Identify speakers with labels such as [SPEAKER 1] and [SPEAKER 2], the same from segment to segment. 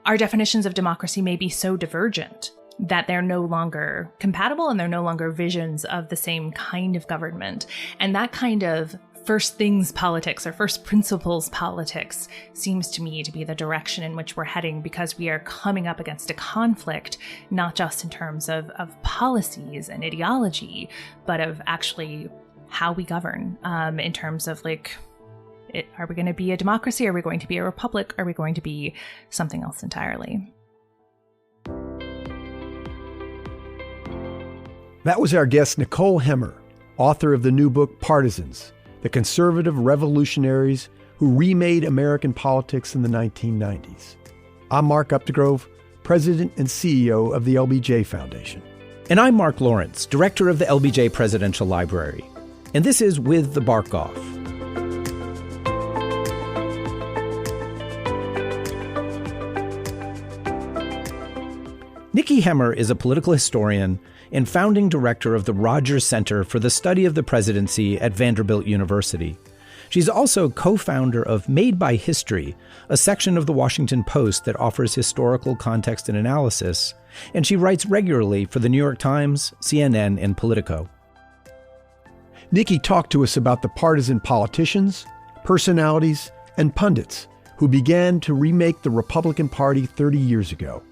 [SPEAKER 1] our definitions of democracy may be so divergent that they're no longer compatible and they're no longer visions of the same kind of government. And that kind of first things politics or first principles politics seems to me to be the direction in which we're heading, because we are coming up against a conflict, not just in terms of policies and ideology, but of actually how we govern, in terms of are we going to be a democracy? Are we going to be a republic? Are we going to be something else entirely?
[SPEAKER 2] That was our guest, Nicole Hemmer, author of the new book, Partisans, the conservative revolutionaries who remade American politics in the 1990s. I'm Mark Updegrove, President and CEO of the LBJ Foundation.
[SPEAKER 3] And I'm Mark Lawrence, Director of the LBJ Presidential Library. And this is With the Bark Off. Nicole Hemmer is a political historian and founding director of the Rogers Center for the Study of the Presidency at Vanderbilt University. She's also co-founder of Made by History, a section of the Washington Post that offers historical context and analysis, and she writes regularly for the New York Times, CNN, and Politico.
[SPEAKER 2] Nikki talked to us about the partisan politicians, personalities, and pundits who began to remake the Republican Party 30 years ago,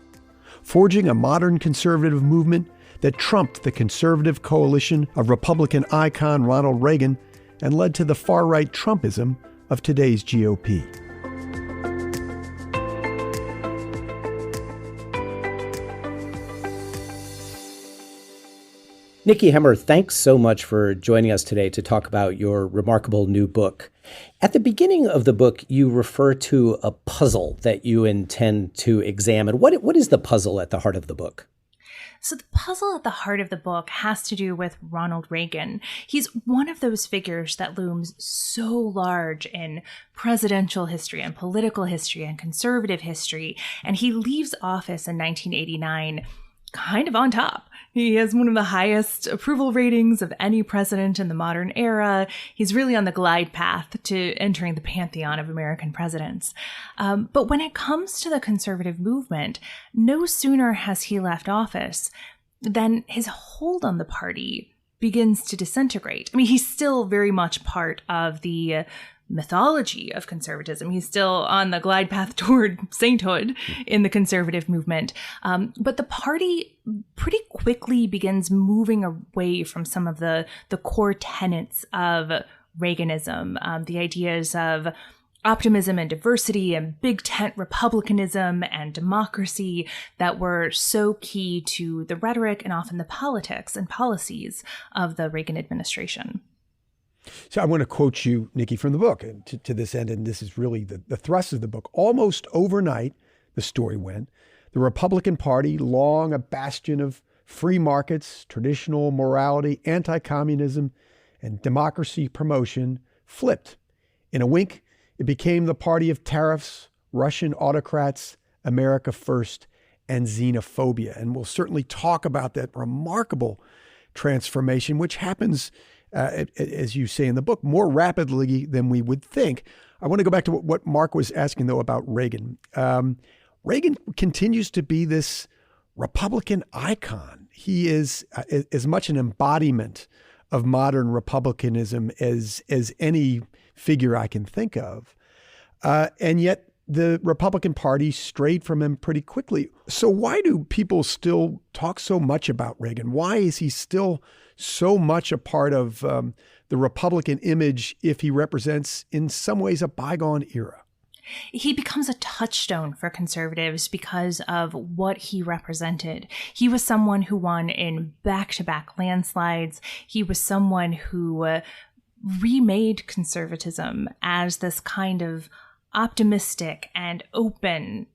[SPEAKER 2] forging a modern conservative movement that trumped the conservative coalition of Republican icon Ronald Reagan and led to the far-right Trumpism of today's GOP.
[SPEAKER 3] Nicole Hemmer, thanks so much for joining us today to talk about your remarkable new book. At the beginning of the book, you refer to a puzzle that you intend to examine. What is the puzzle at the heart of the book?
[SPEAKER 1] So the puzzle at the heart of the book has to do with Ronald Reagan. He's one of those figures that looms so large in presidential history and political history and conservative history, and he leaves office in 1989 kind of on top. He has one of the highest approval ratings of any president in the modern era. He's really on the glide path to entering the pantheon of American presidents. But when it comes to the conservative movement, no sooner has he left office than his hold on the party begins to disintegrate. I mean, he's still very much part of the mythology of conservatism. He's still on the glide path toward sainthood in the conservative movement. But the party pretty quickly begins moving away from some of the core tenets of Reaganism, the ideas of optimism and diversity and big tent republicanism and democracy that were so key to the rhetoric and often the politics and policies of the Reagan administration.
[SPEAKER 2] So I want to quote you, Nikki, from the book and to this end, and this is really the thrust of the book. Almost overnight, the story went, the Republican Party, long a bastion of free markets, traditional morality, anti-communism, and democracy promotion, flipped. In a wink, it became the party of tariffs, Russian autocrats, America first, and xenophobia. And we'll certainly talk about that remarkable transformation, which happens as you say in the book, more rapidly than we would think. I want to go back to what Mark was asking, though, about Reagan. Reagan continues to be this Republican icon. He is as much an embodiment of modern republicanism as any figure I can think of. And yet the Republican Party strayed from him pretty quickly. So why do people still talk so much about Reagan? Why is he still so much a part of the Republican image if he represents, in some ways, a bygone era?
[SPEAKER 1] He becomes a touchstone for conservatives because of what he represented. He was someone who won in back-to-back landslides. He was someone who remade conservatism as this kind of optimistic and open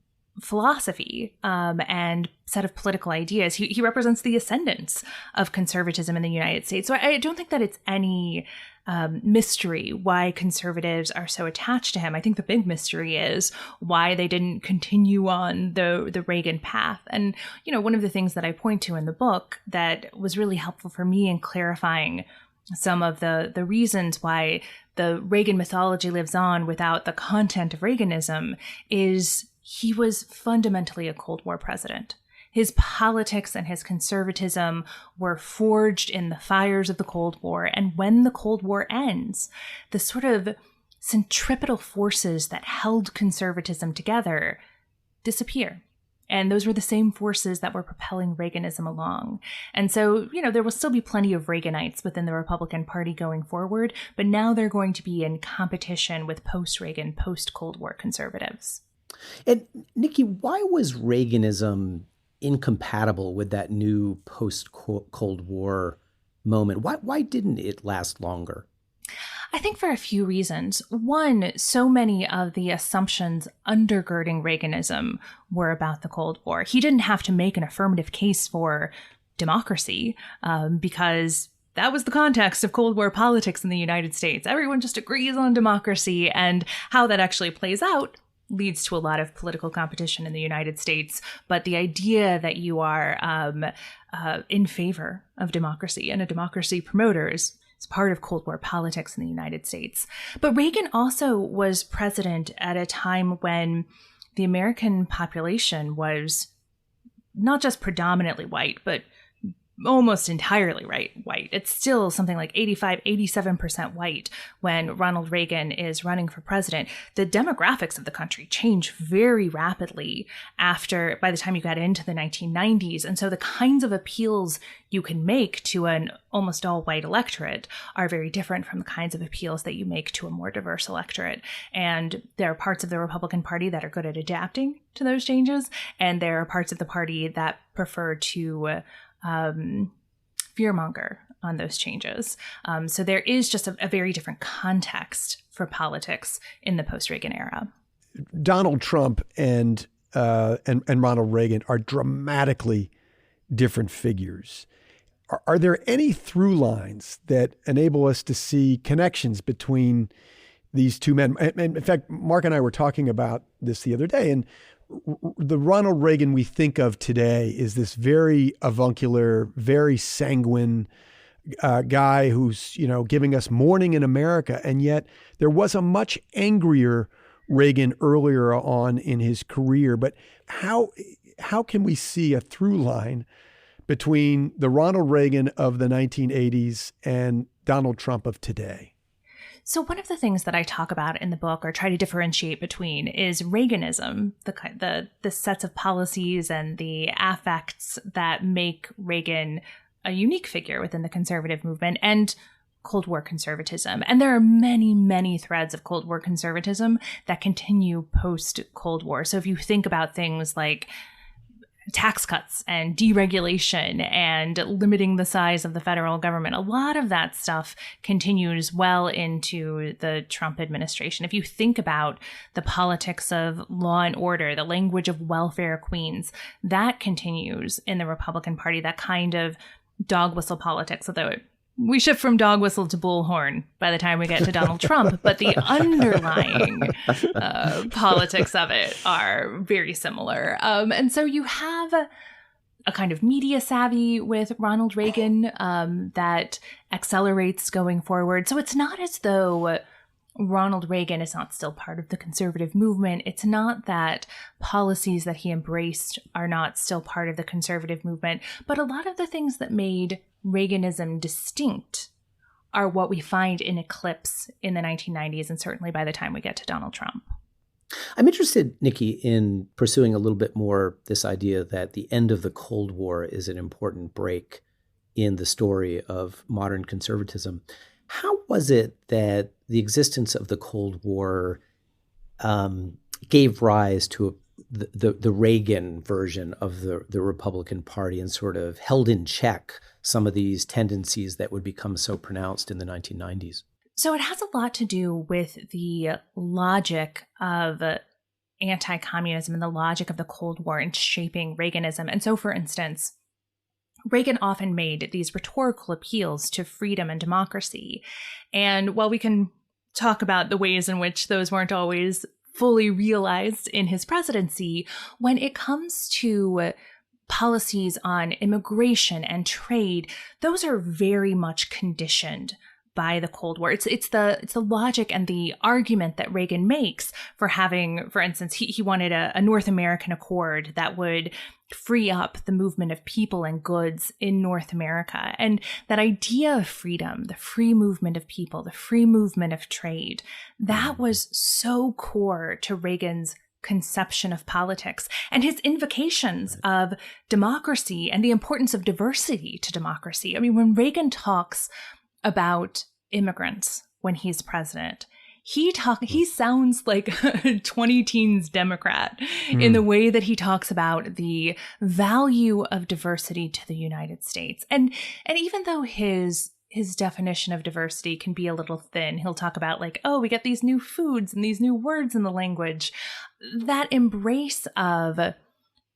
[SPEAKER 1] philosophy and set of political ideas. He represents the ascendance of conservatism in the United States. So I don't think that it's any mystery why conservatives are so attached to him. I think the big mystery is why they didn't continue on the Reagan path. And, you know, one of the things that I point to in the book that was really helpful for me in clarifying some of the reasons why the Reagan mythology lives on without the content of Reaganism is he was fundamentally a Cold War president. His politics and his conservatism were forged in the fires of the Cold War. And when the Cold War ends, the sort of centripetal forces that held conservatism together disappear. And those were the same forces that were propelling Reaganism along. And so, there will still be plenty of Reaganites within the Republican Party going forward, but now they're going to be in competition with post-Reagan, post-Cold War conservatives.
[SPEAKER 3] And Nikki, why was Reaganism incompatible with that new post-Cold War moment? Why didn't it last longer?
[SPEAKER 1] I think for a few reasons. One, so many of the assumptions undergirding Reaganism were about the Cold War. He didn't have to make an affirmative case for democracy because that was the context of Cold War politics in the United States. Everyone just agrees on democracy, and how that actually plays out leads to a lot of political competition in the United States. But the idea that you are in favor of democracy and a democracy promoter is part of Cold War politics in the United States. But Reagan also was president at a time when the American population was not just predominantly white, but almost entirely white. It's still something like 85, 87% white when Ronald Reagan is running for president. The demographics of the country change very rapidly by the time you got into the 1990s. And so the kinds of appeals you can make to an almost all white electorate are very different from the kinds of appeals that you make to a more diverse electorate. And there are parts of the Republican Party that are good at adapting to those changes. And there are parts of the party that prefer to fearmonger on those changes. So there is just a very different context for politics in the post-Reagan era.
[SPEAKER 2] Donald Trump and Ronald Reagan are dramatically different figures. Are there any through lines that enable us to see connections between these two men? And in fact, Mark and I were talking about this the other day, and the Ronald Reagan we think of today is this very avuncular, very sanguine guy who's, giving us morning in America. And yet there was a much angrier Reagan earlier on in his career. But how can we see a through line between the Ronald Reagan of the 1980s and Donald Trump of today?
[SPEAKER 1] So one of the things that I talk about in the book, or try to differentiate between, is Reaganism, the sets of policies and the affects that make Reagan a unique figure within the conservative movement, and Cold War conservatism. And there are many, many threads of Cold War conservatism that continue post-Cold War. So if you think about things like tax cuts and deregulation and limiting the size of the federal government, a lot of that stuff continues well into the Trump administration. If you think about the politics of law and order, the language of welfare queens, that continues in the Republican Party, that kind of dog whistle politics, although we shift from dog whistle to bullhorn by the time we get to Donald Trump, but the underlying politics of it are very similar. And so you have a kind of media savvy with Ronald Reagan that accelerates going forward. So it's not as though Ronald Reagan is not still part of the conservative movement. It's not that policies that he embraced are not still part of the conservative movement, but a lot of the things that made Reaganism distinct are what we find in eclipse in the 1990s, and certainly by the time we get to Donald Trump.
[SPEAKER 3] I'm interested, Nikki, in pursuing a little bit more this idea that the end of the Cold War is an important break in the story of modern conservatism. How was it that the existence of the Cold War gave rise to the Reagan version of the Republican Party and sort of held in check some of these tendencies that would become so pronounced in the 1990s?
[SPEAKER 1] So it has a lot to do with the logic of anti-communism and the logic of the Cold War in shaping Reaganism. And so, for instance, Reagan often made these rhetorical appeals to freedom and democracy. And while we can talk about the ways in which those weren't always fully realized in his presidency, when it comes to policies on immigration and trade, those are very much conditioned by the Cold War. It's the logic and the argument that Reagan makes for having, for instance, he wanted a North American accord that would free up the movement of people and goods in North America. And that idea of freedom, the free movement of people, the free movement of trade, that was so core to Reagan's conception of politics and his invocations of democracy and the importance of diversity to democracy. I mean, when Reagan talks about immigrants when he's president, he sounds like a 20 teens Democrat in the way that he talks about the value of diversity to the United States. And even though his definition of diversity can be a little thin, he'll talk about like, oh, we get these new foods and these new words in the language. That embrace of,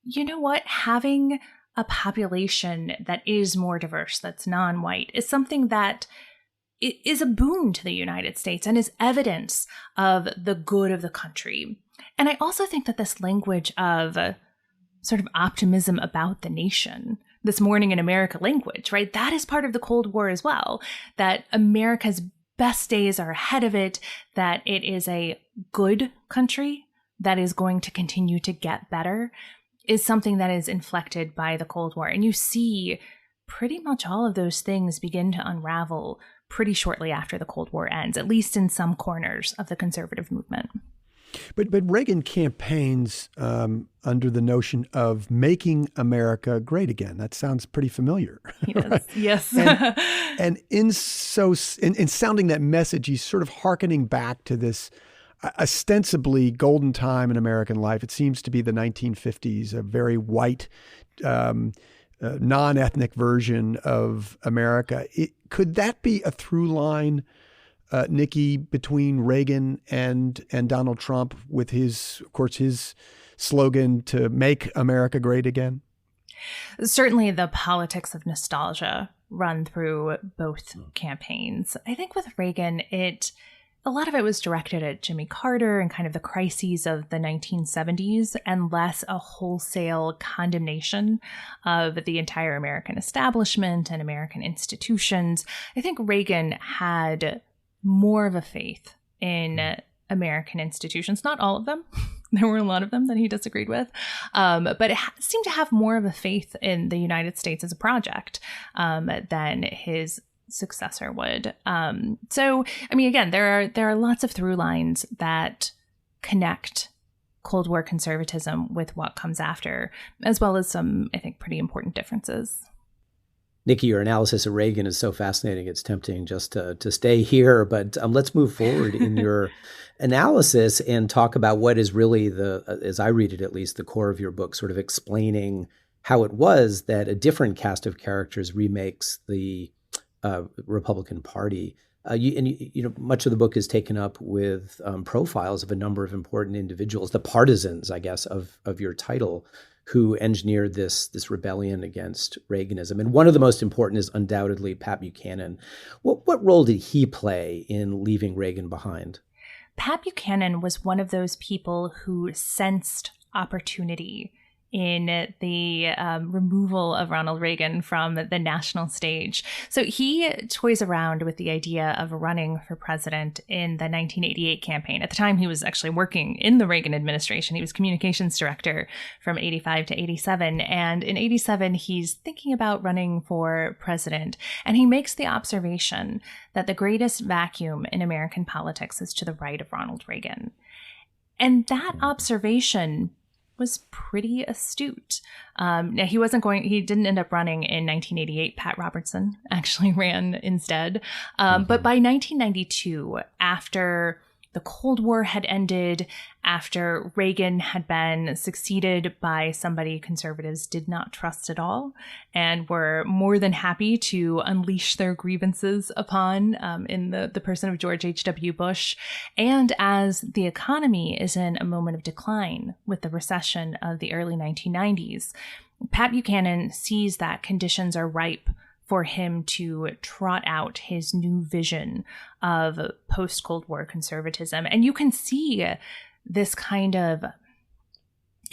[SPEAKER 1] you know what, having a population that is more diverse, that's non-white, is something that is a boon to the United States and is evidence of the good of the country. And I also think that this language of sort of optimism about the nation, this Morning in America language, right? That is part of the Cold War as well, that America's best days are ahead of it, that it is a good country that is going to continue to get better, is something that is inflected by the Cold War. And you see pretty much all of those things begin to unravel pretty shortly after the Cold War ends, at least in some corners of the conservative movement.
[SPEAKER 2] But Reagan campaigns under the notion of making America great again. That sounds pretty familiar.
[SPEAKER 1] Yes.
[SPEAKER 2] Right?
[SPEAKER 1] Yes.
[SPEAKER 2] And in sounding that message, he's sort of hearkening back to this ostensibly golden time in American life. It seems to be the 1950s, a very white, non-ethnic version of America. Could that be a through line, Nikki, between Reagan and Donald Trump, with his slogan to make America great again?
[SPEAKER 1] Certainly the politics of nostalgia run through both campaigns. I think with Reagan, a lot of it was directed at Jimmy Carter and kind of the crises of the 1970s, and less a wholesale condemnation of the entire American establishment and American institutions. I think Reagan had more of a faith in American institutions, not all of them. There were a lot of them that he disagreed with, but it seemed to have more of a faith in the United States as a project than his successor would. So, I mean, again, there are lots of through lines that connect Cold War conservatism with what comes after, as well as some, I think, pretty important differences.
[SPEAKER 3] Nikki, your analysis of Reagan is so fascinating. It's tempting just to stay here, but let's move forward in your analysis and talk about what is really as I read it at least, the core of your book, sort of explaining how it was that a different cast of characters remakes the Republican Party. Much of the book is taken up with profiles of a number of important individuals, the partisans, I guess, of your title, who engineered this rebellion against Reaganism. And one of the most important is undoubtedly Pat Buchanan. What role did he play in leaving Reagan behind?
[SPEAKER 1] Pat Buchanan was one of those people who sensed opportunity in the removal of Ronald Reagan from the national stage. So he toys around with the idea of running for president in the 1988 campaign. At the time, he was actually working in the Reagan administration. He was communications director from 85 to 87. And in 87, he's thinking about running for president. And he makes the observation that the greatest vacuum in American politics is to the right of Ronald Reagan. And that observation was pretty astute. Now he didn't end up running in 1988. Pat Robertson actually ran instead. But by 1992, after the Cold War had ended, after Reagan had been succeeded by somebody conservatives did not trust at all and were more than happy to unleash their grievances upon in the person of George H.W. Bush. And as the economy is in a moment of decline with the recession of the early 1990s, Pat Buchanan sees that conditions are ripe for him to trot out his new vision of post-Cold War conservatism. And you can see this kind of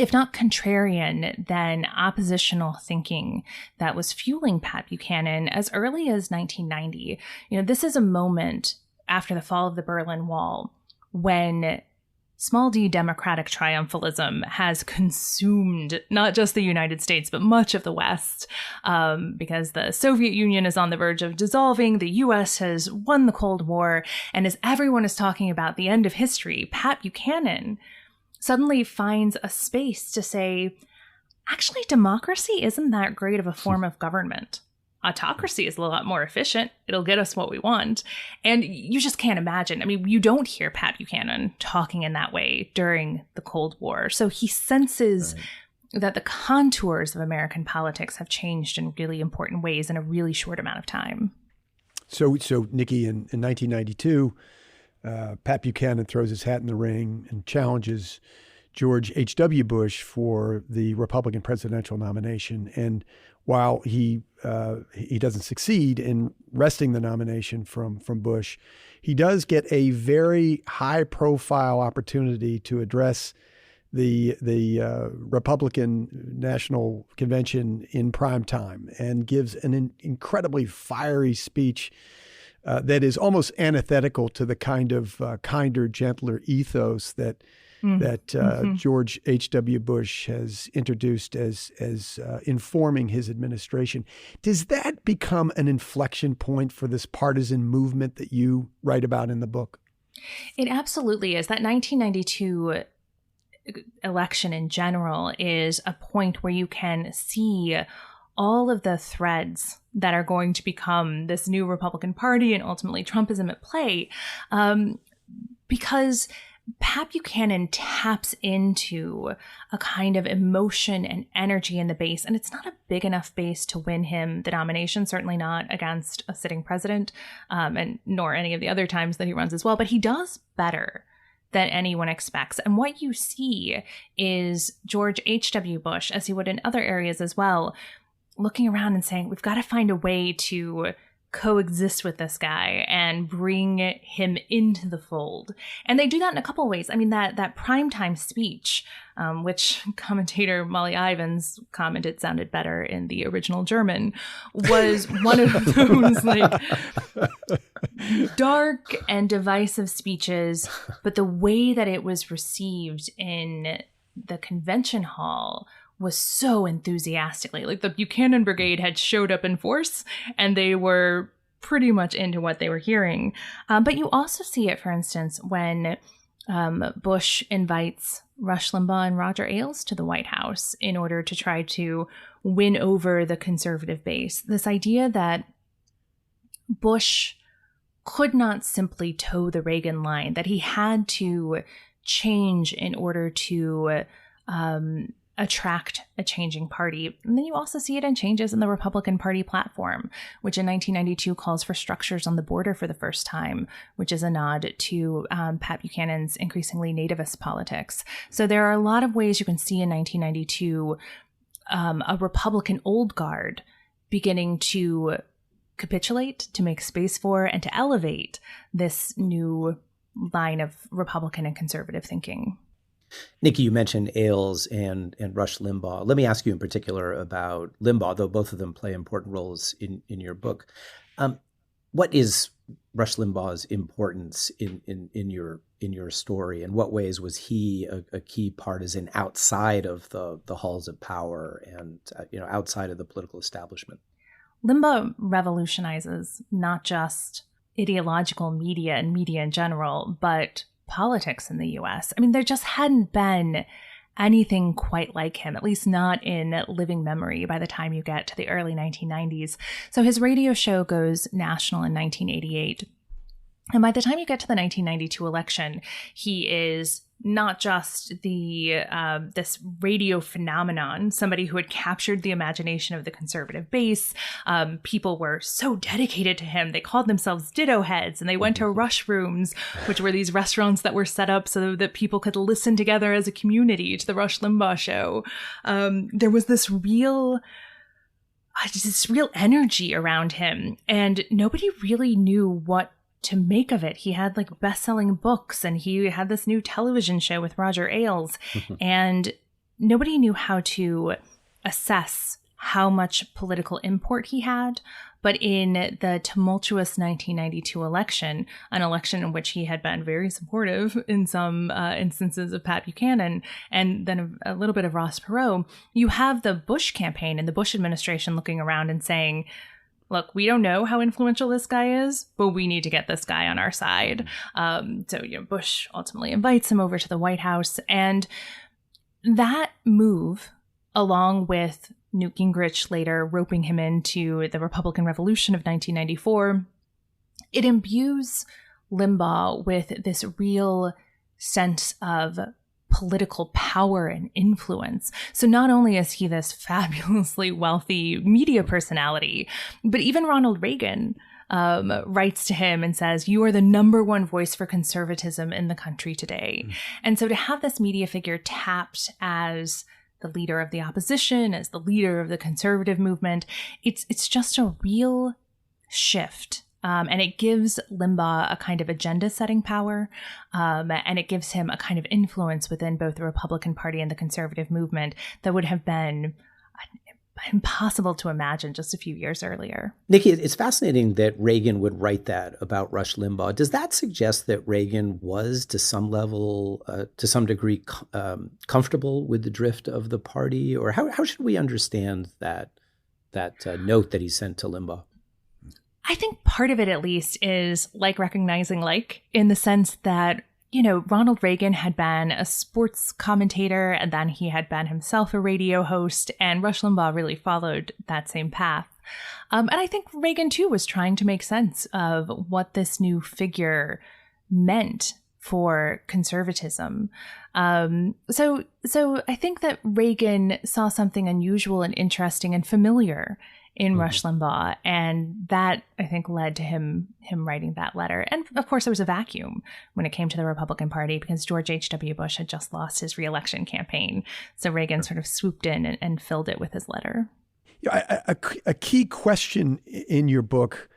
[SPEAKER 1] if not contrarian, then oppositional thinking that was fueling Pat Buchanan as early as 1990. This is a moment after the fall of the Berlin Wall when small d democratic triumphalism has consumed not just the United States, but much of the West, because the Soviet Union is on the verge of dissolving. The U.S. has won the Cold War. And as everyone is talking about the end of history, Pat Buchanan suddenly finds a space to say, actually, democracy isn't that great of a form of government. Autocracy is a lot more efficient. It'll get us what we want. And you just can't imagine. I mean, you don't hear Pat Buchanan talking in that way during the Cold War. So he senses that the contours of American politics have changed in really important ways in a really short amount of time.
[SPEAKER 2] So Nikki, in 1992, Pat Buchanan throws his hat in the ring and challenges George H.W. Bush for the Republican presidential nomination. And while he doesn't succeed in wresting the nomination from Bush, he does get a very high-profile opportunity to address the Republican National Convention in prime time and gives an incredibly fiery speech that is almost antithetical to the kind of kinder, gentler ethos that George H.W. Bush has introduced as informing his administration. Does that become an inflection point for this partisan movement that you write about in the book?
[SPEAKER 1] It absolutely is. That 1992 election in general is a point where you can see all of the threads that are going to become this new Republican Party and ultimately Trumpism at play, because Pat Buchanan taps into a kind of emotion and energy in the base, and it's not a big enough base to win him the nomination, certainly not against a sitting president, and nor any of the other times that he runs as well, but he does better than anyone expects. And what you see is George H.W. Bush, as he would in other areas as well, looking around and saying, we've got to find a way to coexist with this guy and bring him into the fold. And they do that in a couple of ways. I mean, that primetime speech, which commentator Molly Ivins commented sounded better in the original German, was one of those like dark and divisive speeches, but the way that it was received in the convention hall was so enthusiastically. Like the Buchanan Brigade had showed up in force and they were pretty much into what they were hearing. But you also see it, for instance, when Bush invites Rush Limbaugh and Roger Ailes to the White House in order to try to win over the conservative base. This idea that Bush could not simply toe the Reagan line, that he had to change in order to attract a changing party. And then you also see it in changes in the Republican Party platform, which in 1992 calls for structures on the border for the first time, which is a nod to Pat Buchanan's increasingly nativist politics. So there are a lot of ways you can see in 1992 a Republican old guard beginning to capitulate, to make space for, and to elevate this new line of Republican and conservative thinking.
[SPEAKER 3] Nikki, you mentioned Ailes and Rush Limbaugh. Let me ask you in particular about Limbaugh, though both of them play important roles in your book. What is Rush Limbaugh's importance in your story? In what ways was he a key partisan outside of the halls of power and outside of the political establishment?
[SPEAKER 1] Limbaugh revolutionizes not just ideological media and media in general, but politics in the U.S. I mean, there just hadn't been anything quite like him, at least not in living memory by the time you get to the early 1990s. So his radio show goes national in 1988. And by the time you get to the 1992 election, he is not just this radio phenomenon, somebody who had captured the imagination of the conservative base. People were so dedicated to him. They called themselves Ditto Heads, and they went to Rush Rooms, which were these restaurants that were set up so that people could listen together as a community to the Rush Limbaugh show. There was this real energy around him, and nobody really knew what to make of it. He had like best-selling books, and he had this new television show with Roger Ailes. And nobody knew how to assess how much political import he had. But in the tumultuous 1992 election, an election in which he had been very supportive in some instances of Pat Buchanan and then a little bit of Ross Perot, you have the Bush campaign and the Bush administration looking around and saying, look, we don't know how influential this guy is, but we need to get this guy on our side. So Bush ultimately invites him over to the White House. And that move, along with Newt Gingrich later roping him into the Republican Revolution of 1994, it imbues Limbaugh with this real sense of political power and influence. So not only is he this fabulously wealthy media personality, but even Ronald Reagan writes to him and says, you are the number one voice for conservatism in the country today. And so to have this media figure tapped as the leader of the opposition, as the leader of the conservative movement, it's just a real shift. And it gives Limbaugh a kind of agenda-setting power, and it gives him a kind of influence within both the Republican Party and the conservative movement that would have been impossible to imagine just a few years earlier.
[SPEAKER 3] Nikki, it's fascinating that Reagan would write that about Rush Limbaugh. Does that suggest that Reagan was, to some level, to some degree, comfortable with the drift of the party? Or how should we understand that note that he sent to Limbaugh?
[SPEAKER 1] I think part of it, at least, is like recognizing like, in the sense that Ronald Reagan had been a sports commentator, and then he had been himself a radio host, and Rush Limbaugh really followed that same path. And I think Reagan, too, was trying to make sense of what this new figure meant for conservatism. So I think that Reagan saw something unusual and interesting and familiar in Rush Limbaugh, and that, I think, led to him writing that letter. And of course, there was a vacuum when it came to the Republican Party because George H.W. Bush had just lost his re-election campaign. So Reagan sort of swooped in and filled it with his letter.
[SPEAKER 2] A key question in your book,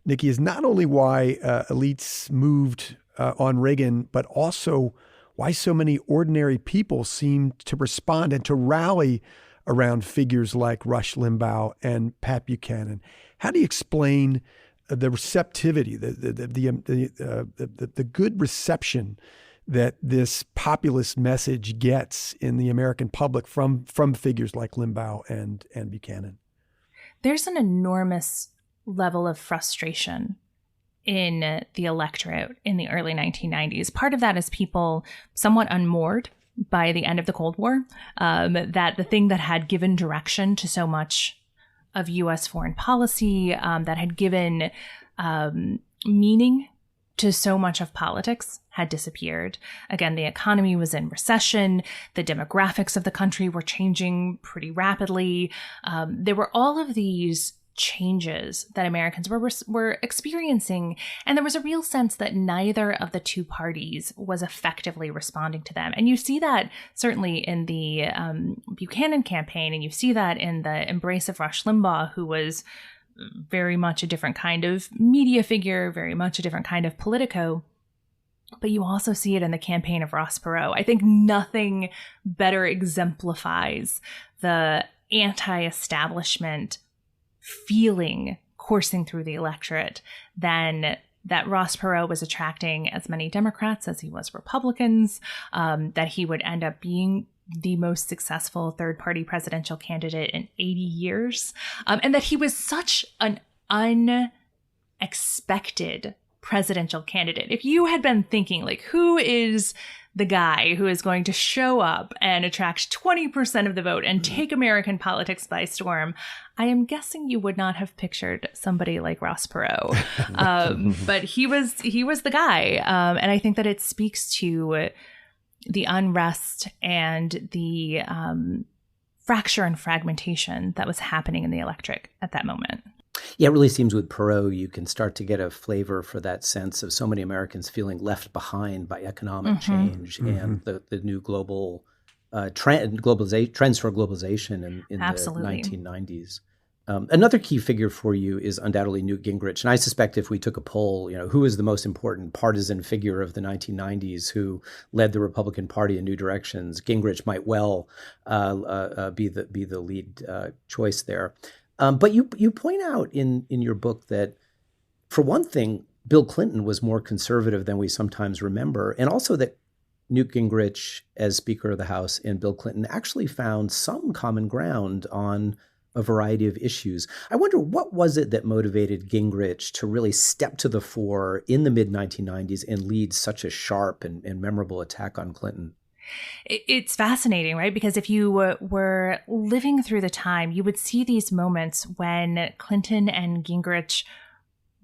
[SPEAKER 2] Nikki, is not only why elites moved on Reagan, but also why so many ordinary people seemed to respond and to rally around figures like Rush Limbaugh and Pat Buchanan. How do you explain the receptivity, the good reception that this populist message gets in the American public from figures like Limbaugh and Buchanan?
[SPEAKER 1] There's an enormous level of frustration in the electorate in the early 1990s. Part of that is people somewhat unmoored by the end of the Cold War, that the thing that had given direction to so much of U.S. foreign policy, that had given meaning to so much of politics had disappeared. Again, the economy was in recession. The demographics of the country were changing pretty rapidly. There were all of these changes that Americans were experiencing, and there was a real sense that neither of the two parties was effectively responding to them. And you see that certainly in the Buchanan campaign, and you see that in the embrace of Rush Limbaugh, who was very much a different kind of media figure, very much a different kind of Politico. But you also see it in the campaign of Ross Perot. I think nothing better exemplifies the anti-establishment feeling coursing through the electorate than that Ross Perot was attracting as many Democrats as he was Republicans, that he would end up being the most successful third-party presidential candidate in 80 years, and that he was such an unexpected presidential candidate. If you had been thinking, like, who is the guy who is going to show up and attract 20% of the vote and take American politics by storm, I am guessing you would not have pictured somebody like Ross Perot. But he was the guy. And I think that it speaks to the unrest and the fracture and fragmentation that was happening in the electorate at that moment.
[SPEAKER 3] Yeah, it really seems with Perot, you can start to get a flavor for that sense of so many Americans feeling left behind by economic change and the new global trends for globalization in the 1990s. Another key figure for you is undoubtedly Newt Gingrich. And I suspect if we took a poll, who is the most important partisan figure of the 1990s who led the Republican Party in new directions, Gingrich might well be the lead choice there. But you point out in your book that, for one thing, Bill Clinton was more conservative than we sometimes remember, and also that Newt Gingrich, as Speaker of the House, and Bill Clinton actually found some common ground on a variety of issues. I wonder, what was it that motivated Gingrich to really step to the fore in the mid-1990s and lead such a sharp and memorable attack on Clinton?
[SPEAKER 1] It's fascinating, right? Because if you were living through the time, you would see these moments when Clinton and Gingrich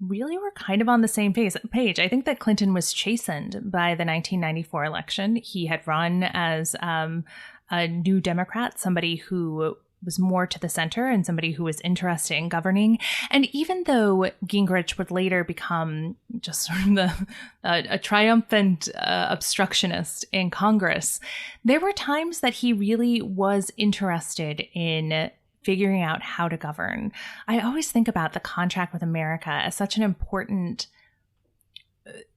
[SPEAKER 1] really were kind of on the same page. I think that Clinton was chastened by the 1994 election. He had run as a new Democrat, somebody who was more to the center and somebody who was interested in governing. And even though Gingrich would later become just sort of a triumphant obstructionist in Congress, there were times that he really was interested in figuring out how to govern. I always think about the Contract with America as such an important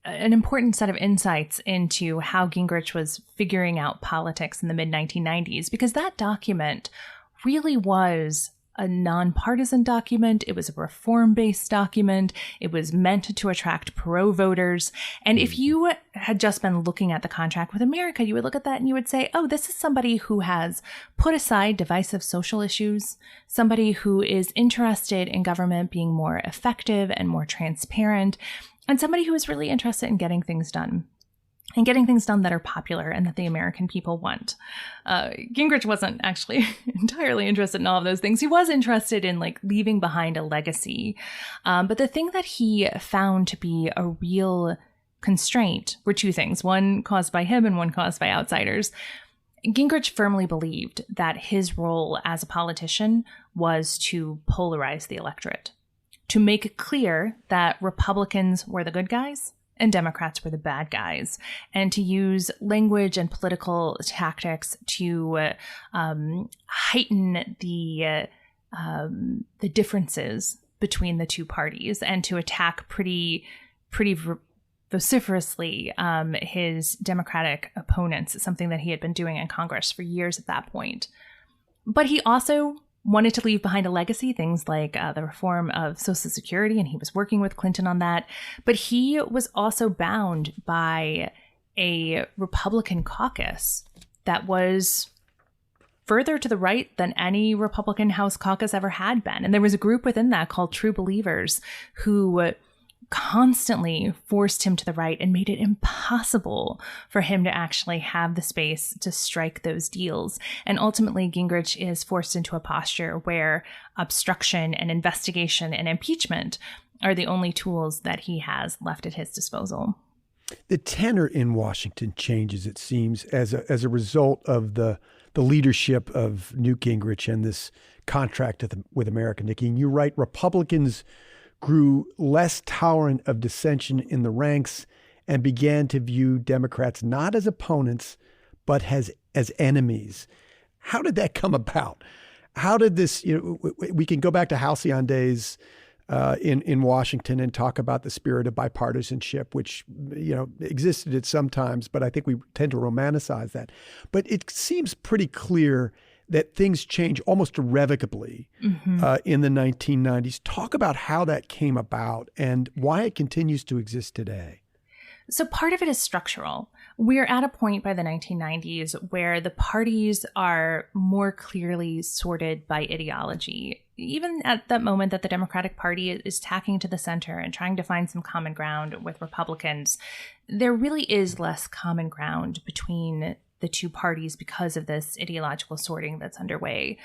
[SPEAKER 1] set of insights into how Gingrich was figuring out politics in the mid-1990s, because that document really was a nonpartisan document. It was a reform-based document. It was meant to attract pro voters. And if you had just been looking at the Contract with America, you would look at that and you would say, oh, this is somebody who has put aside divisive social issues, somebody who is interested in government being more effective and more transparent, and somebody who is really interested in getting things done. And getting things done that are popular and that the American people want. Gingrich wasn't actually entirely interested in all of those things. He was interested in leaving behind a legacy. But the thing that he found to be a real constraint were two things, one caused by him and one caused by outsiders. Gingrich firmly believed that his role as a politician was to polarize the electorate, to make it clear that Republicans were the good guys and Democrats were the bad guys, and to use language and political tactics to heighten the differences between the two parties, and to attack pretty vociferously his Democratic opponents, something that he had been doing in Congress for years at that point. But he also wanted to leave behind a legacy, things like the reform of Social Security, and he was working with Clinton on that. But he was also bound by a Republican caucus that was further to the right than any Republican House caucus ever had been. And there was a group within that called True Believers who constantly forced him to the right and made it impossible for him to actually have the space to strike those deals. And ultimately, Gingrich is forced into a posture where obstruction and investigation and impeachment are the only tools that he has left at his disposal.
[SPEAKER 2] The tenor in Washington changes, it seems, as a result of the leadership of Newt Gingrich and this contract with America, Nikki. And you write, Republicans grew less tolerant of dissension in the ranks and began to view Democrats not as opponents, but as enemies. How did that come about? How did this, we can go back to halcyon days in Washington and talk about the spirit of bipartisanship, which, existed at some times, but I think we tend to romanticize that. But it seems pretty clear that things change almost irrevocably in the 1990s. Talk about how that came about and why it continues to exist today.
[SPEAKER 1] So part of it is structural. We're at a point by the 1990s where the parties are more clearly sorted by ideology. Even at that moment that the Democratic Party is tacking to the center and trying to find some common ground with Republicans, there really is less common ground between the two parties because of this ideological sorting that's underway.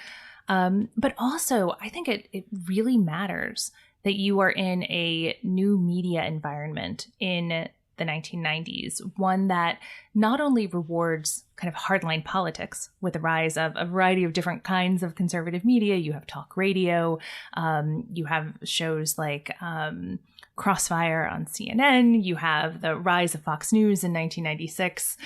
[SPEAKER 1] But also, I think it really matters that you are in a new media environment in the 1990s, one that not only rewards kind of hardline politics with the rise of a variety of different kinds of conservative media. You have talk radio, you have shows like Crossfire on CNN, you have the rise of Fox News in 1996.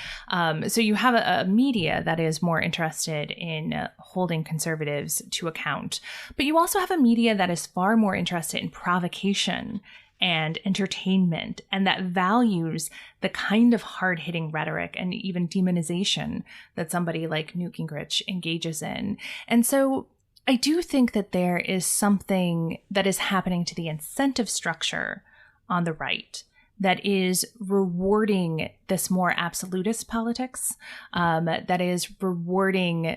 [SPEAKER 1] So you have a media that is more interested in holding conservatives to account. But you also have a media that is far more interested in provocation and entertainment, and that values the kind of hard-hitting rhetoric and even demonization that somebody like Newt Gingrich engages in. And so I do think that there is something that is happening to the incentive structure on the right that is rewarding this more absolutist politics, that is rewarding,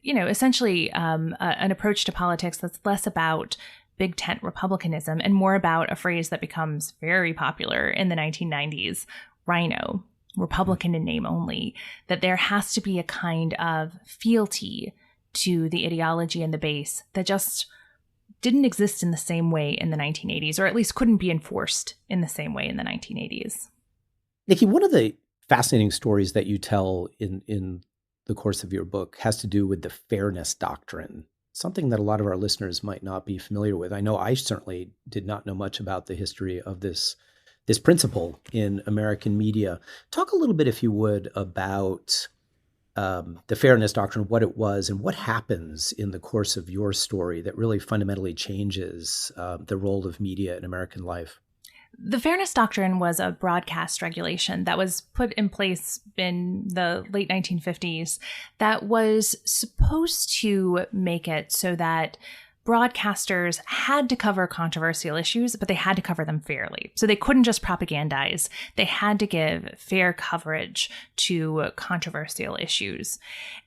[SPEAKER 1] essentially an approach to politics that's less about big tent republicanism and more about a phrase that becomes very popular in the 1990s, rhino, Republican in name only, that there has to be a kind of fealty to the ideology and the base that just didn't exist in the same way in the 1980s, or at least couldn't be enforced in the same way in the 1980s.
[SPEAKER 3] Nikki, one of the fascinating stories that you tell in the course of your book has to do with the fairness doctrine, something that a lot of our listeners might not be familiar with. I know I certainly did not know much about the history of this principle in American media. Talk a little bit, if you would, about the fairness doctrine, what it was, and what happens in the course of your story that really fundamentally changes the role of media in American life.
[SPEAKER 1] The fairness doctrine was a broadcast regulation that was put in place in the late 1950s that was supposed to make it so that broadcasters had to cover controversial issues, but they had to cover them fairly. So they couldn't just propagandize. They had to give fair coverage to controversial issues.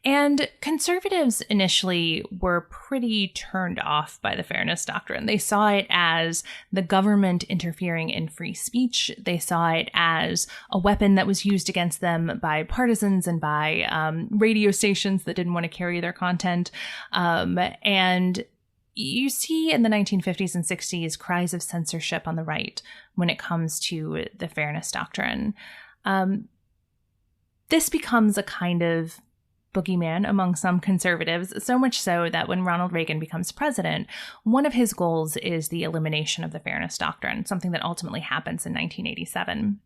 [SPEAKER 1] And conservatives initially were pretty turned off by the fairness doctrine. They saw it as the government interfering in free speech. They saw it as a weapon that was used against them by partisans and by radio stations that didn't want to carry their content. And you see in the 1950s and 60s cries of censorship on the right when it comes to the fairness doctrine. This becomes a kind of boogeyman among some conservatives, so much so that when Ronald Reagan becomes president, one of his goals is the elimination of the fairness doctrine, something that ultimately happens in 1987.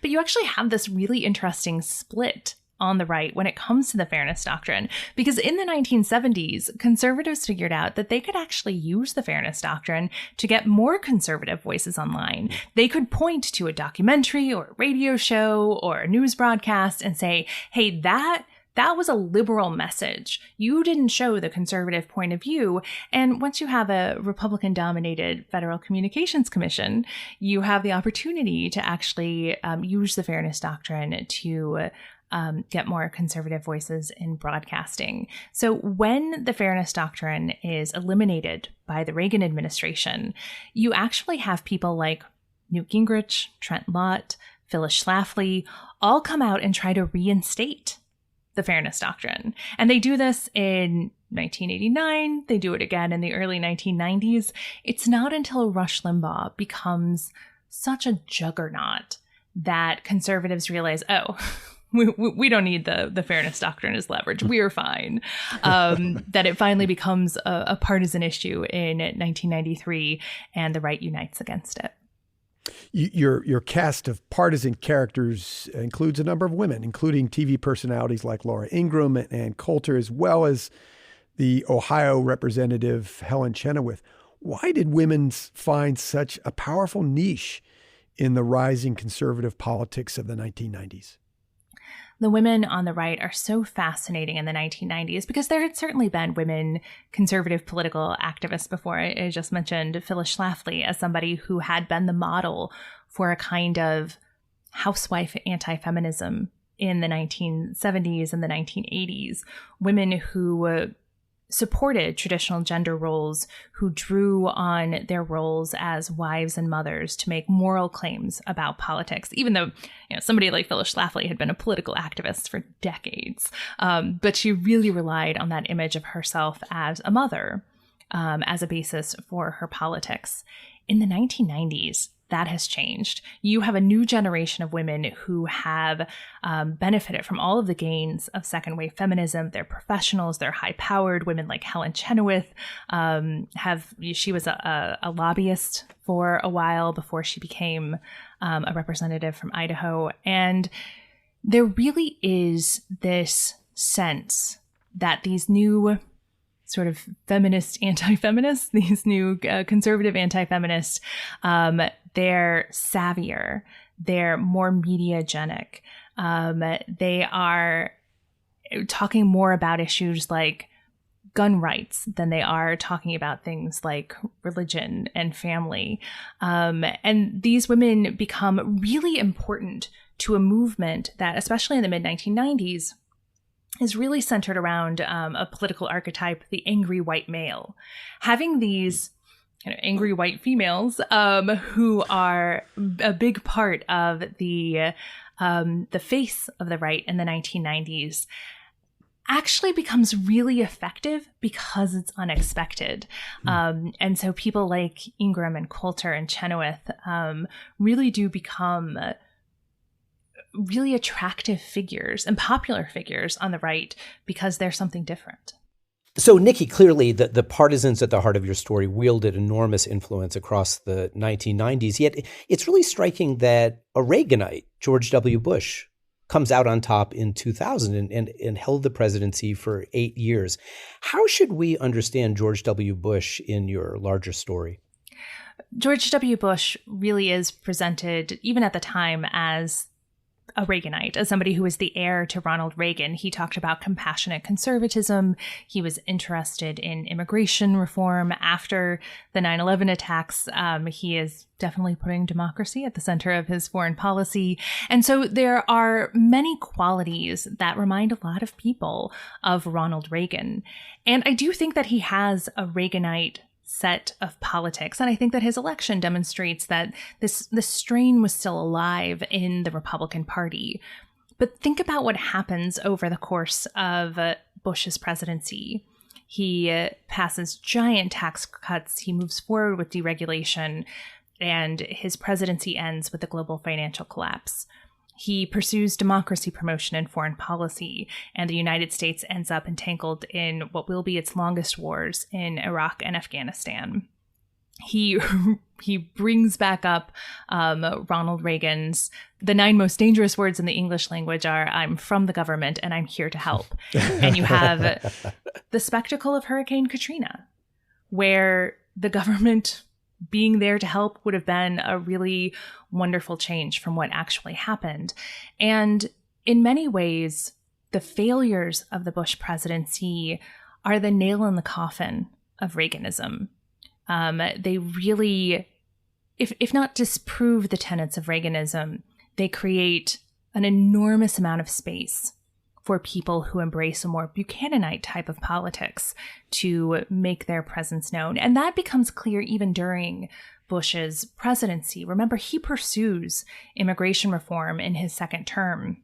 [SPEAKER 1] But you actually have this really interesting split on the right when it comes to the fairness doctrine, because in the 1970s, conservatives figured out that they could actually use the fairness doctrine to get more conservative voices online. They could point to a documentary or a radio show or a news broadcast and say, hey, that was a liberal message. You didn't show the conservative point of view. And once you have a Republican-dominated Federal Communications Commission, you have the opportunity to actually use the fairness doctrine to get more conservative voices in broadcasting. So when the fairness doctrine is eliminated by the Reagan administration, you actually have people like Newt Gingrich, Trent Lott, Phyllis Schlafly all come out and try to reinstate the fairness doctrine. And they do this in 1989. They do it again in the early 1990s. It's not until Rush Limbaugh becomes such a juggernaut that conservatives realize, oh, we don't need the fairness doctrine as leverage. We're fine. That it finally becomes a partisan issue in 1993, and the right unites against it.
[SPEAKER 2] Your cast of partisan characters includes a number of women, including TV personalities like Laura Ingraham and Ann Coulter, as well as the Ohio representative Helen Chenoweth. Why did women find such a powerful niche in the rising conservative politics of the 1990s?
[SPEAKER 1] The women on the right are so fascinating in the 1990s because there had certainly been women conservative political activists before. I just mentioned Phyllis Schlafly as somebody who had been the model for a kind of housewife anti-feminism in the 1970s and the 1980s. Women who supported traditional gender roles, who drew on their roles as wives and mothers to make moral claims about politics, even though somebody like Phyllis Schlafly had been a political activist for decades. But she really relied on that image of herself as a mother as a basis for her politics. In the 1990s, that has changed. You have a new generation of women who have benefited from all of the gains of second wave feminism. They're professionals, they're high powered. Women like Helen Chenoweth she was a lobbyist for a while before she became a representative from Idaho. And there really is this sense that these new sort of feminist anti-feminists, these new conservative anti-feminists, they're savvier, they're more mediagenic. They are talking more about issues like gun rights than they are talking about things like religion and family. And these women become really important to a movement that, especially in the mid-1990s, is really centered around a political archetype, the angry white male. Having these kind of angry white females who are a big part of the face of the right in the 1990s actually becomes really effective because it's unexpected. And so people like Ingram and Coulter and Chenoweth really do become really attractive figures and popular figures on the right because they're something different.
[SPEAKER 3] So, Nikki, clearly the partisans at the heart of your story wielded enormous influence across the 1990s. Yet it's really striking that a Reaganite, George W. Bush, comes out on top in 2000 and held the presidency for 8 years. How should we understand George W. Bush in your larger story?
[SPEAKER 1] George W. Bush really is presented, even at the time, as a Reaganite, as somebody who was the heir to Ronald Reagan. He talked about compassionate conservatism. He was interested in immigration reform. After the 9/11 attacks, he is definitely putting democracy at the center of his foreign policy. And so there are many qualities that remind a lot of people of Ronald Reagan. And I do think that he has a Reaganite set of politics. And I think that his election demonstrates that this strain was still alive in the Republican Party. But think about what happens over the course of Bush's presidency. He passes giant tax cuts. He moves forward with deregulation, and his presidency ends with the global financial collapse. He pursues democracy promotion and foreign policy, and the United States ends up entangled in what will be its longest wars in Iraq and Afghanistan. He brings back up Ronald Reagan's, the 9 most dangerous words in the English language are, "I'm from the government and I'm here to help." And you have the spectacle of Hurricane Katrina, where the government being there to help would have been a really wonderful change from what actually happened. And in many ways, the failures of the Bush presidency are the nail in the coffin of Reaganism. They really, if not disprove the tenets of Reaganism, they create an enormous amount of space for people who embrace a more Buchananite type of politics to make their presence known. And that becomes clear even during Bush's presidency. Remember, he pursues immigration reform in his second term.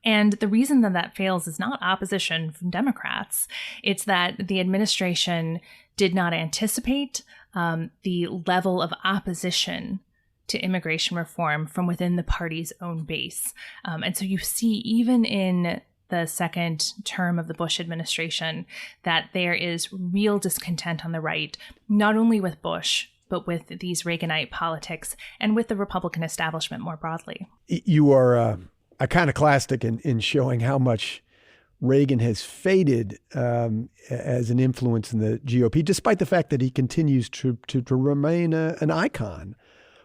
[SPEAKER 1] And the reason that fails is not opposition from Democrats. It's that the administration did not anticipate the level of opposition to immigration reform from within the party's own base. And so you see, even in the second term of the Bush administration, that there is real discontent on the right, not only with Bush, but with these Reaganite politics and with the Republican establishment more broadly.
[SPEAKER 2] You are iconoclastic in showing how much Reagan has faded as an influence in the GOP, despite the fact that he continues to remain an icon.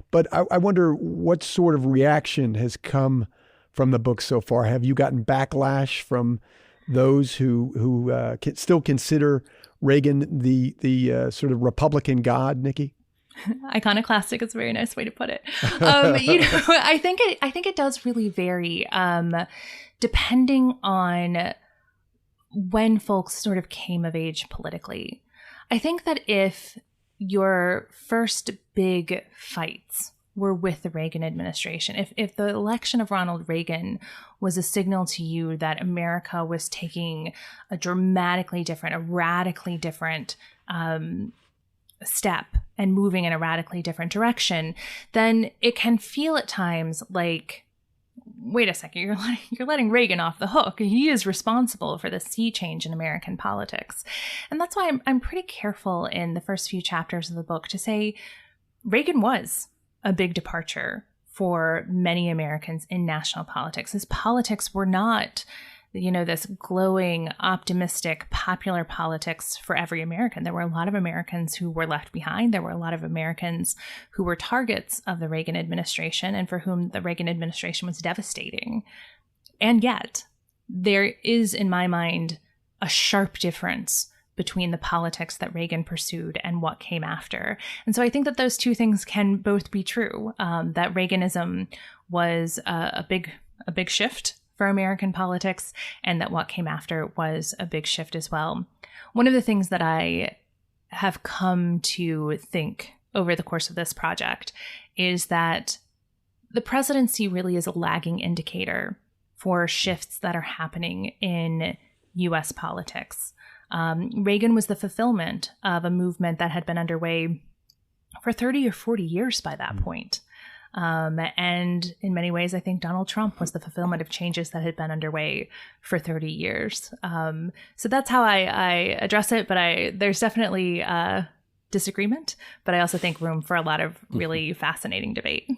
[SPEAKER 2] But I wonder what sort of reaction has come from the book so far. Have you gotten backlash from those who still consider Reagan the sort of Republican god, Nikki?
[SPEAKER 1] Iconoclastic is a very nice way to put it. I think it does really vary depending on when folks sort of came of age politically. I think that if your first big fights were with the Reagan administration, if the election of Ronald Reagan was a signal to you that America was taking a radically different step and moving in a radically different direction, then it can feel at times like, wait a second, you're letting Reagan off the hook. He is responsible for the sea change in American politics. And that's why I'm pretty careful in the first few chapters of the book to say Reagan was a big departure for many Americans in national politics. His politics were not, this glowing, optimistic, popular politics for every American. There were a lot of Americans who were left behind. There were a lot of Americans who were targets of the Reagan administration and for whom the Reagan administration was devastating. And yet, there is, in my mind, a sharp difference between the politics that Reagan pursued and what came after. And so I think that those two things can both be true, that Reaganism was a big shift for American politics, and that what came after was a big shift as well. One of the things that I have come to think over the course of this project is that the presidency really is a lagging indicator for shifts that are happening in U.S. politics. Reagan was the fulfillment of a movement that had been underway for 30 or 40 years by that point. And in many ways, I think Donald Trump was the fulfillment of changes that had been underway for 30 years. So that's how I address it. But there's definitely disagreement, but I also think room for a lot of really fascinating debate.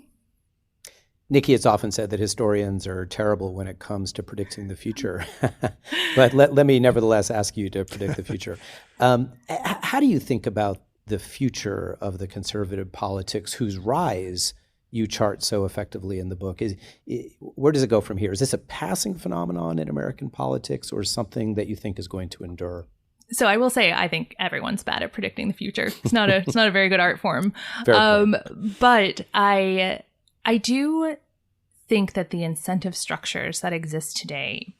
[SPEAKER 3] Nikki, it's often said that historians are terrible when it comes to predicting the future. But let me nevertheless ask you to predict the future. How do you think about the future of the conservative politics whose rise you chart so effectively in the book? Where does it go from here? Is this a passing phenomenon in American politics, or something that you think is going to endure?
[SPEAKER 1] So I will say, I think everyone's bad at predicting the future. It's not a very good art form. But I do think that the incentive structures that exist today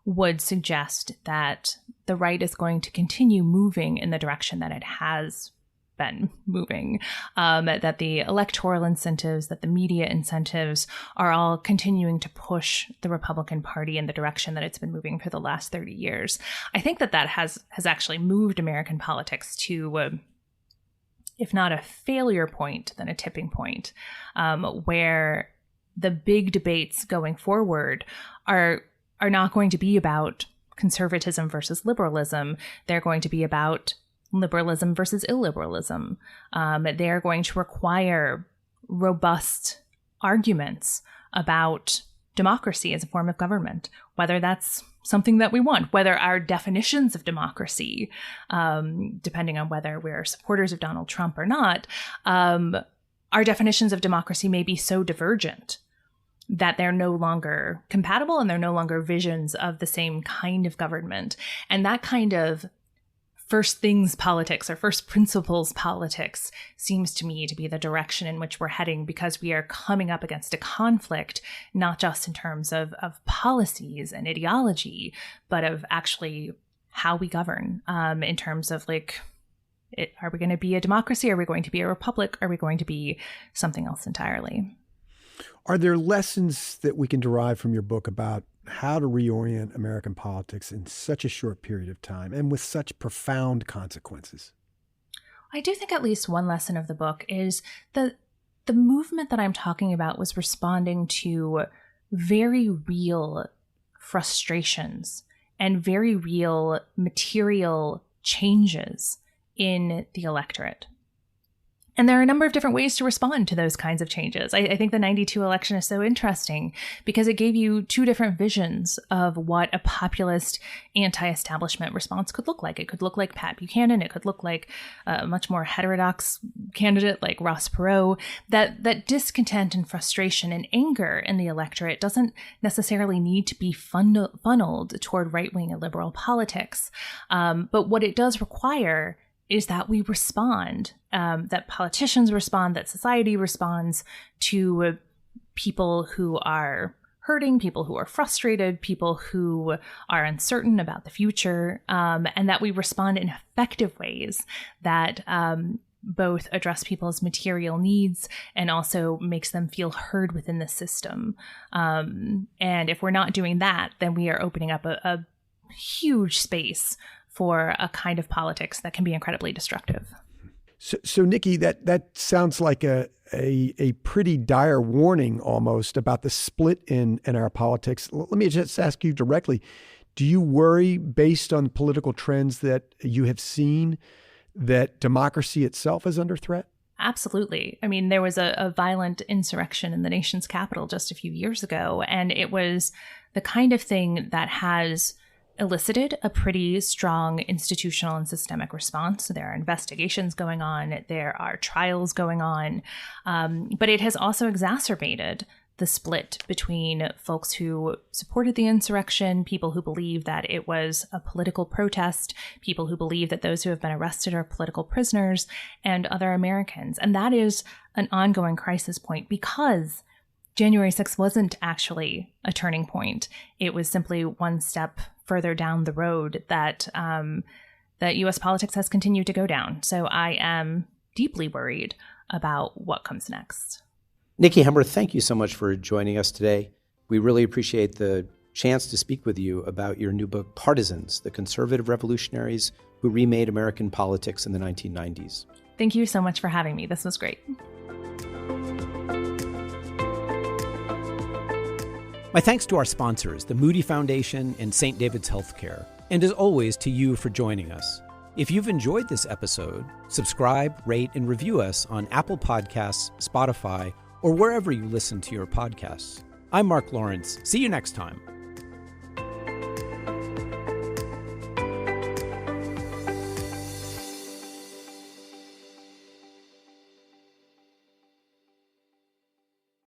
[SPEAKER 1] would suggest that the right is going to continue moving in the direction that it has been moving, that the electoral incentives, that the media incentives are all continuing to push the Republican Party in the direction that it's been moving for the last 30 years. I think that has actually moved American politics to, if not a failure point, then a tipping point, where the big debates going forward are not going to be about conservatism versus liberalism. They're going to be about liberalism versus illiberalism. They're going to require robust arguments about democracy as a form of government, whether that's something that we want, whether our definitions of democracy, depending on whether we're supporters of Donald Trump or not, our definitions of democracy may be so divergent that they're no longer compatible and they're no longer visions of the same kind of government. And that kind of first things politics or first principles politics seems to me to be the direction in which we're heading, because we are coming up against a conflict, not just in terms of policies and ideology, but of actually how we govern, in terms of are we going to be a democracy? Are we going to be a republic? Are we going to be something else entirely?
[SPEAKER 2] Are there lessons that we can derive from your book about how to reorient American politics in such a short period of time and with such profound consequences?
[SPEAKER 1] I do think at least one lesson of the book is that the movement that I'm talking about was responding to very real frustrations and very real material changes in the electorate. And there are a number of different ways to respond to those kinds of changes. I think the 92 election is so interesting because it gave you two different visions of what a populist anti-establishment response could look like. It could look like Pat Buchanan. It could look like a much more heterodox candidate like Ross Perot. That discontent and frustration and anger in the electorate doesn't necessarily need to be funneled toward right-wing and liberal politics. But what it does require is that we respond, that politicians respond, that society responds to people who are hurting, people who are frustrated, people who are uncertain about the future, and that we respond in effective ways that both address people's material needs and also makes them feel heard within the system. And if we're not doing that, then we are opening up a huge space for a kind of politics that can be incredibly destructive.
[SPEAKER 2] So Nikki, that sounds like a pretty dire warning almost about the split in our politics. Let me just ask you directly, do you worry, based on political trends that you have seen, that democracy itself is under threat?
[SPEAKER 1] Absolutely. I mean, there was a violent insurrection in the nation's capital just a few years ago, and it was the kind of thing that has elicited a pretty strong institutional and systemic response. There are investigations going on, there are trials going on, but it has also exacerbated the split between folks who supported the insurrection, people who believe that it was a political protest, people who believe that those who have been arrested are political prisoners, and other Americans. And that is an ongoing crisis point because January 6th wasn't actually a turning point. It was simply one step further down the road that U.S. politics has continued to go down. So I am deeply worried about what comes next.
[SPEAKER 3] Nicole Hemmer, thank you so much for joining us today. We really appreciate the chance to speak with you about your new book, Partisans, the Conservative Revolutionaries Who Remade American Politics in the 1990s.
[SPEAKER 1] Thank you so much for having me. This was great.
[SPEAKER 3] My thanks to our sponsors, the Moody Foundation and St. David's Healthcare, and as always, to you for joining us. If you've enjoyed this episode, subscribe, rate, and review us on Apple Podcasts, Spotify, or wherever you listen to your podcasts. I'm Mark Lawrence. See you next time.